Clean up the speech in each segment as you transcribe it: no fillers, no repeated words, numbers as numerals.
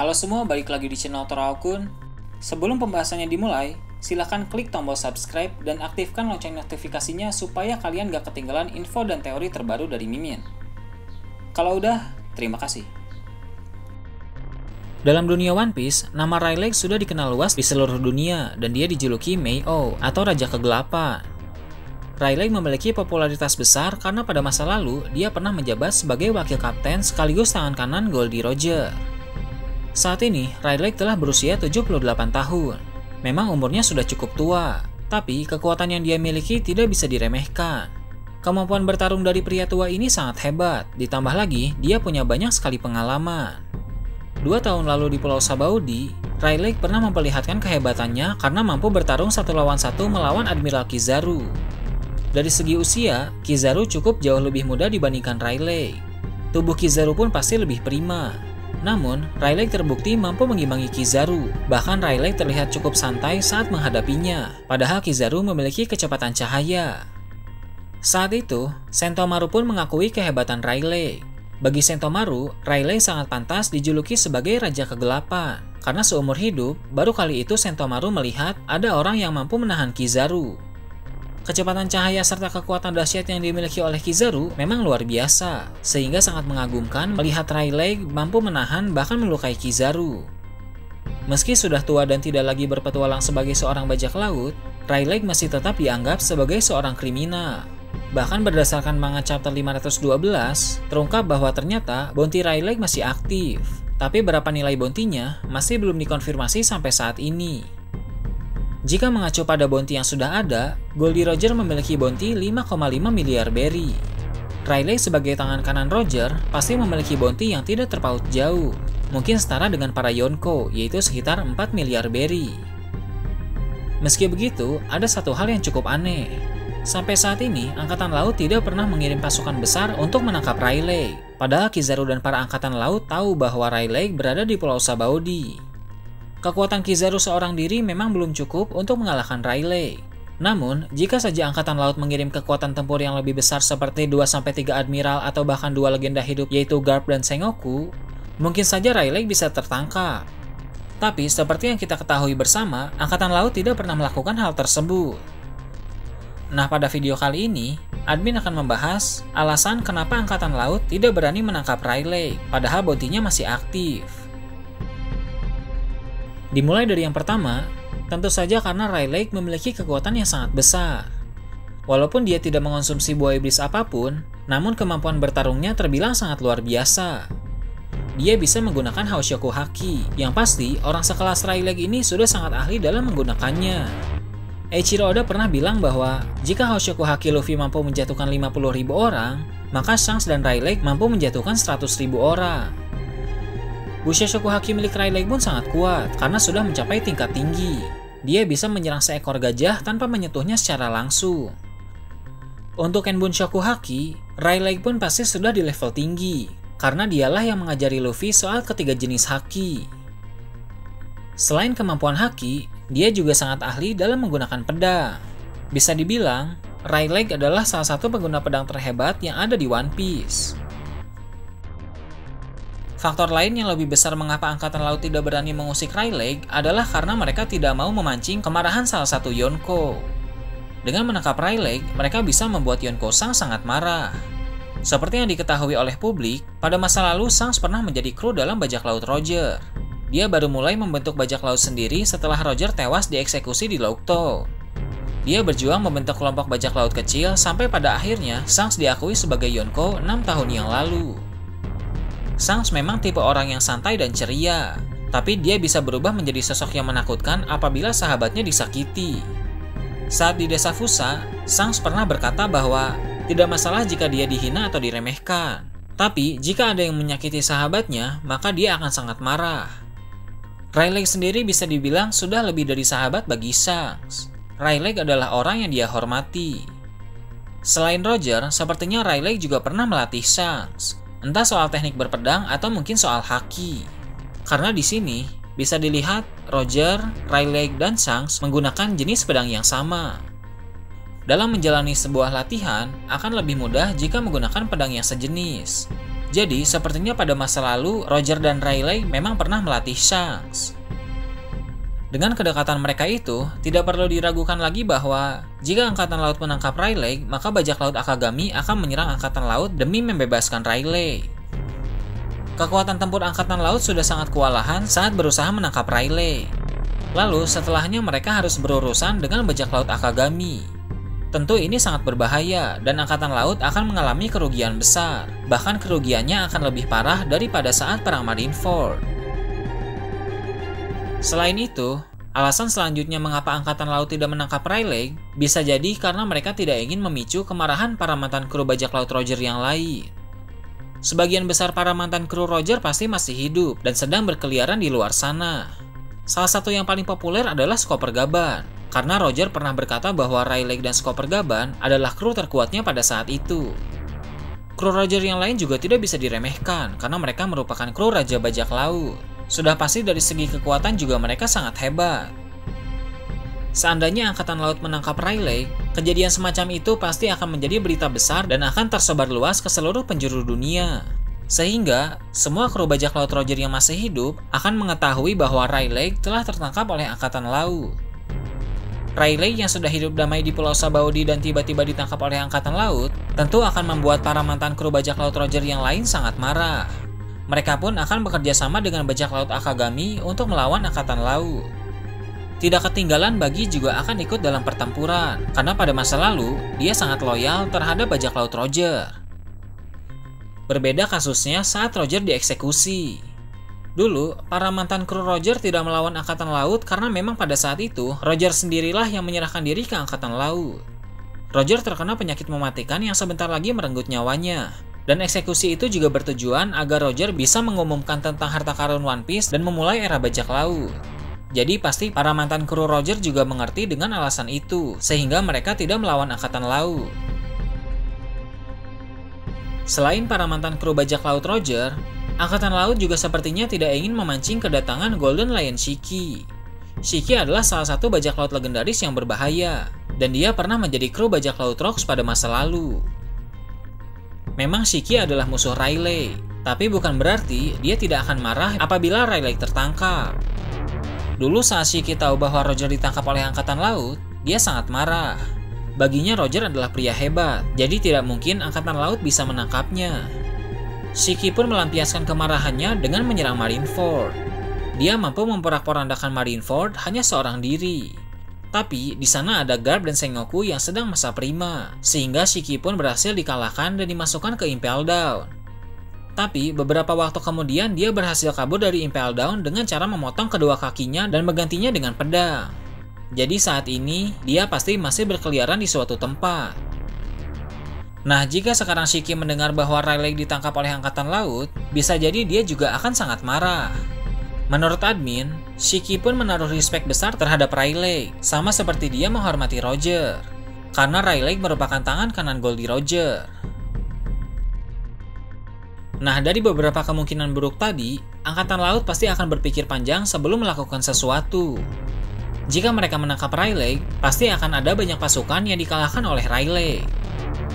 Halo semua, balik lagi di channel Toraokun. Sebelum pembahasannya dimulai, silahkan klik tombol subscribe dan aktifkan lonceng notifikasinya supaya kalian gak ketinggalan info dan teori terbaru dari Mimin. Kalau udah, terima kasih. Dalam dunia One Piece, nama Rayleigh sudah dikenal luas di seluruh dunia dan dia dijuluki Mei-O atau Raja Kegelapan. Rayleigh memiliki popularitas besar karena pada masa lalu dia pernah menjabat sebagai wakil kapten sekaligus tangan kanan Goldie Roger. Saat ini, Rayleigh telah berusia 78 tahun. Memang umurnya sudah cukup tua, tapi kekuatan yang dia miliki tidak bisa diremehkan. Kemampuan bertarung dari pria tua ini sangat hebat, ditambah lagi dia punya banyak sekali pengalaman. 2 tahun lalu di Pulau Sabaudi, Rayleigh pernah memperlihatkan kehebatannya karena mampu bertarung 1 lawan 1 melawan Admiral Kizaru. Dari segi usia, Kizaru cukup jauh lebih muda dibandingkan Rayleigh. Tubuh Kizaru pun pasti lebih prima. Namun, Rayleigh terbukti mampu mengimbangi Kizaru. Bahkan Rayleigh terlihat cukup santai saat menghadapinya, padahal Kizaru memiliki kecepatan cahaya. Saat itu, Sentomaru pun mengakui kehebatan Rayleigh. Bagi Sentomaru, Rayleigh sangat pantas dijuluki sebagai Raja Kegelapan. Karena seumur hidup, baru kali itu Sentomaru melihat ada orang yang mampu menahan Kizaru. Kecepatan cahaya serta kekuatan dahsyat yang dimiliki oleh Kizaru memang luar biasa, sehingga sangat mengagumkan melihat Rayleigh mampu menahan bahkan melukai Kizaru. Meski sudah tua dan tidak lagi berpetualang sebagai seorang bajak laut, Rayleigh masih tetap dianggap sebagai seorang kriminal. Bahkan berdasarkan manga chapter 512, terungkap bahwa ternyata bounty Rayleigh masih aktif, tapi berapa nilai bounty-nya masih belum dikonfirmasi sampai saat ini. Jika mengacu pada bounty yang sudah ada, Goldie Roger memiliki bounty 5,5 miliar berry. Rayleigh sebagai tangan kanan Roger pasti memiliki bounty yang tidak terpaut jauh, mungkin setara dengan para Yonko, yaitu sekitar 4 miliar berry. Meski begitu, ada satu hal yang cukup aneh. Sampai saat ini, Angkatan Laut tidak pernah mengirim pasukan besar untuk menangkap Rayleigh, padahal Kizaru dan para Angkatan Laut tahu bahwa Rayleigh berada di Pulau Sabaudi. Kekuatan Kizaru seorang diri memang belum cukup untuk mengalahkan Rayleigh. Namun, jika saja Angkatan Laut mengirim kekuatan tempur yang lebih besar seperti 2-3 admiral atau bahkan 2 legenda hidup yaitu Garp dan Sengoku, mungkin saja Rayleigh bisa tertangkap. Tapi, seperti yang kita ketahui bersama, Angkatan Laut tidak pernah melakukan hal tersebut. Nah, pada video kali ini, admin akan membahas alasan kenapa Angkatan Laut tidak berani menangkap Rayleigh, padahal bounty-nya masih aktif. Dimulai dari yang pertama, tentu saja karena Rayleigh memiliki kekuatan yang sangat besar. Walaupun dia tidak mengonsumsi buah iblis apapun, namun kemampuan bertarungnya terbilang sangat luar biasa. Dia bisa menggunakan Haoshoku Haki, yang pasti orang sekelas Rayleigh ini sudah sangat ahli dalam menggunakannya. Eiichiro Oda pernah bilang bahwa jika Haoshoku Haki Luffy mampu menjatuhkan 50.000 orang, maka Shanks dan Rayleigh mampu menjatuhkan 100.000 orang. Bushioshoku Haki milik Rayleigh pun sangat kuat karena sudah mencapai tingkat tinggi. Dia bisa menyerang seekor gajah tanpa menyentuhnya secara langsung. Untuk Enbunshoku Haki, Rayleigh pun pasti sudah di level tinggi karena dialah yang mengajari Luffy soal ketiga jenis haki. Selain kemampuan haki, dia juga sangat ahli dalam menggunakan pedang. Bisa dibilang, Rayleigh adalah salah satu pengguna pedang terhebat yang ada di One Piece. Faktor lain yang lebih besar mengapa Angkatan Laut tidak berani mengusik Rayleigh adalah karena mereka tidak mau memancing kemarahan salah satu Yonko. Dengan menangkap Rayleigh, mereka bisa membuat Yonko Shanks sangat marah. Seperti yang diketahui oleh publik, pada masa lalu Shanks pernah menjadi kru dalam bajak laut Roger. Dia baru mulai membentuk bajak laut sendiri setelah Roger tewas dieksekusi di Laukto. Dia berjuang membentuk kelompok bajak laut kecil sampai pada akhirnya Shanks diakui sebagai Yonko 6 tahun yang lalu. Shanks memang tipe orang yang santai dan ceria, tapi dia bisa berubah menjadi sosok yang menakutkan apabila sahabatnya disakiti. Saat di desa Fusa, Shanks pernah berkata bahwa tidak masalah jika dia dihina atau diremehkan, tapi jika ada yang menyakiti sahabatnya, maka dia akan sangat marah. Rayleigh sendiri bisa dibilang sudah lebih dari sahabat bagi Shanks. Rayleigh adalah orang yang dia hormati. Selain Roger, sepertinya Rayleigh juga pernah melatih Shanks. Entah soal teknik berpedang atau mungkin soal haki. Karena di sini bisa dilihat Roger, Rayleigh, dan Shanks menggunakan jenis pedang yang sama. Dalam menjalani sebuah latihan, akan lebih mudah jika menggunakan pedang yang sejenis. Jadi, sepertinya pada masa lalu, Roger dan Riley memang pernah melatih Shanks. Dengan kedekatan mereka itu, tidak perlu diragukan lagi bahwa jika Angkatan Laut menangkap Riley, maka bajak laut Akagami akan menyerang Angkatan Laut demi membebaskan Riley. Kekuatan tempur Angkatan Laut sudah sangat kewalahan saat berusaha menangkap Riley. Lalu, setelahnya mereka harus berurusan dengan bajak laut Akagami. Tentu ini sangat berbahaya, dan Angkatan Laut akan mengalami kerugian besar. Bahkan kerugiannya akan lebih parah daripada saat Perang Marineford. Selain itu, alasan selanjutnya mengapa Angkatan Laut tidak menangkap Riley bisa jadi karena mereka tidak ingin memicu kemarahan para mantan kru bajak laut Roger yang lain. Sebagian besar para mantan kru Roger pasti masih hidup dan sedang berkeliaran di luar sana. Salah satu yang paling populer adalah Skipper Gaban, karena Roger pernah berkata bahwa Riley dan Skipper Gaban adalah kru terkuatnya pada saat itu. Kru Roger yang lain juga tidak bisa diremehkan karena mereka merupakan kru Raja Bajak Laut. Sudah pasti dari segi kekuatan juga mereka sangat hebat. Seandainya Angkatan Laut menangkap Riley, kejadian semacam itu pasti akan menjadi berita besar dan akan tersebar luas ke seluruh penjuru dunia. Sehingga, semua kru bajak laut Roger yang masih hidup akan mengetahui bahwa Riley telah tertangkap oleh Angkatan Laut. Riley yang sudah hidup damai di Pulau Sabaudi dan tiba-tiba ditangkap oleh Angkatan Laut, tentu akan membuat para mantan kru bajak laut Roger yang lain sangat marah. Mereka pun akan bekerja sama dengan bajak laut Akagami untuk melawan Angkatan Laut. Tidak ketinggalan Buggy juga akan ikut dalam pertempuran, karena pada masa lalu, dia sangat loyal terhadap bajak laut Roger. Berbeda kasusnya saat Roger dieksekusi. Dulu, para mantan kru Roger tidak melawan Angkatan Laut karena memang pada saat itu, Roger sendirilah yang menyerahkan diri ke Angkatan Laut. Roger terkena penyakit mematikan yang sebentar lagi merenggut nyawanya. Dan eksekusi itu juga bertujuan agar Roger bisa mengumumkan tentang harta karun One Piece dan memulai era bajak laut. Jadi pasti para mantan kru Roger juga mengerti dengan alasan itu, sehingga mereka tidak melawan Angkatan Laut. Selain para mantan kru bajak laut Roger, Angkatan Laut juga sepertinya tidak ingin memancing kedatangan Golden Lion Shiki. Shiki adalah salah satu bajak laut legendaris yang berbahaya, dan dia pernah menjadi kru bajak laut Rocks pada masa lalu. Memang Shiki adalah musuh Riley, tapi bukan berarti dia tidak akan marah apabila Riley tertangkap. Dulu saat Shiki tahu bahwa Roger ditangkap oleh Angkatan Laut, dia sangat marah. Baginya Roger adalah pria hebat, jadi tidak mungkin Angkatan Laut bisa menangkapnya. Shiki pun melampiaskan kemarahannya dengan menyerang Marineford. Dia mampu memporak-porandakan Marineford hanya seorang diri. Tapi di sana ada Garp dan Sengoku yang sedang masa prima, sehingga Shiki pun berhasil dikalahkan dan dimasukkan ke Impel Down. Tapi beberapa waktu kemudian dia berhasil kabur dari Impel Down dengan cara memotong kedua kakinya dan menggantinya dengan pedang. Jadi saat ini dia pasti masih berkeliaran di suatu tempat. Nah, jika sekarang Shiki mendengar bahwa Riley ditangkap oleh Angkatan Laut, bisa jadi dia juga akan sangat marah. Menurut admin, Shiki pun menaruh respect besar terhadap Riley, sama seperti dia menghormati Roger. Karena Riley merupakan tangan kanan Goldie Roger. Nah, dari beberapa kemungkinan buruk tadi, Angkatan Laut pasti akan berpikir panjang sebelum melakukan sesuatu. Jika mereka menangkap Riley, pasti akan ada banyak pasukan yang dikalahkan oleh Riley.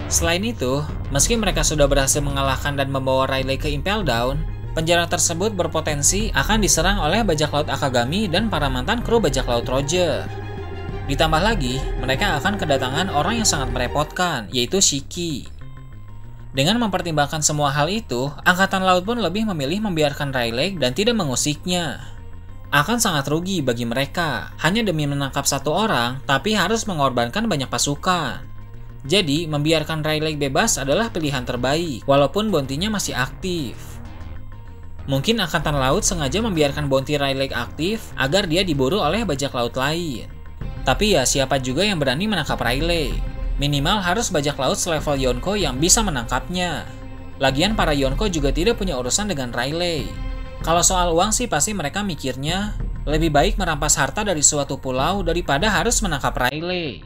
Selain itu, meski mereka sudah berhasil mengalahkan dan membawa Riley ke Impel Down, penjara tersebut berpotensi akan diserang oleh bajak laut Akagami dan para mantan kru bajak laut Roger. Ditambah lagi, mereka akan kedatangan orang yang sangat merepotkan, yaitu Shiki. Dengan mempertimbangkan semua hal itu, Angkatan Laut pun lebih memilih membiarkan Riley dan tidak mengusiknya. Akan sangat rugi bagi mereka, hanya demi menangkap satu orang, tapi harus mengorbankan banyak pasukan. Jadi, membiarkan Riley bebas adalah pilihan terbaik, walaupun bounty-nya masih aktif. Mungkin Angkatan Laut sengaja membiarkan bounty Riley aktif agar dia diburu oleh bajak laut lain. Tapi ya siapa juga yang berani menangkap Riley? Minimal harus bajak laut selevel Yonko yang bisa menangkapnya. Lagian para Yonko juga tidak punya urusan dengan Riley. Kalau soal uang sih pasti mereka mikirnya lebih baik merampas harta dari suatu pulau daripada harus menangkap Riley.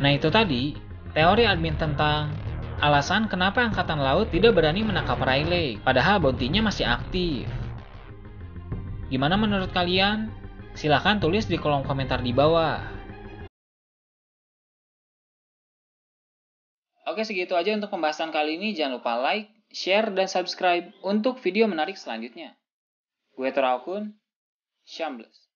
Nah itu tadi, teori admin tentang alasan kenapa Angkatan Laut tidak berani menangkap Riley, padahal bounty-nya masih aktif. Gimana menurut kalian? Silahkan tulis di kolom komentar di bawah. Oke, segitu aja untuk pembahasan kali ini. Jangan lupa like, share, dan subscribe untuk video menarik selanjutnya. Gue Torakun, Shambles.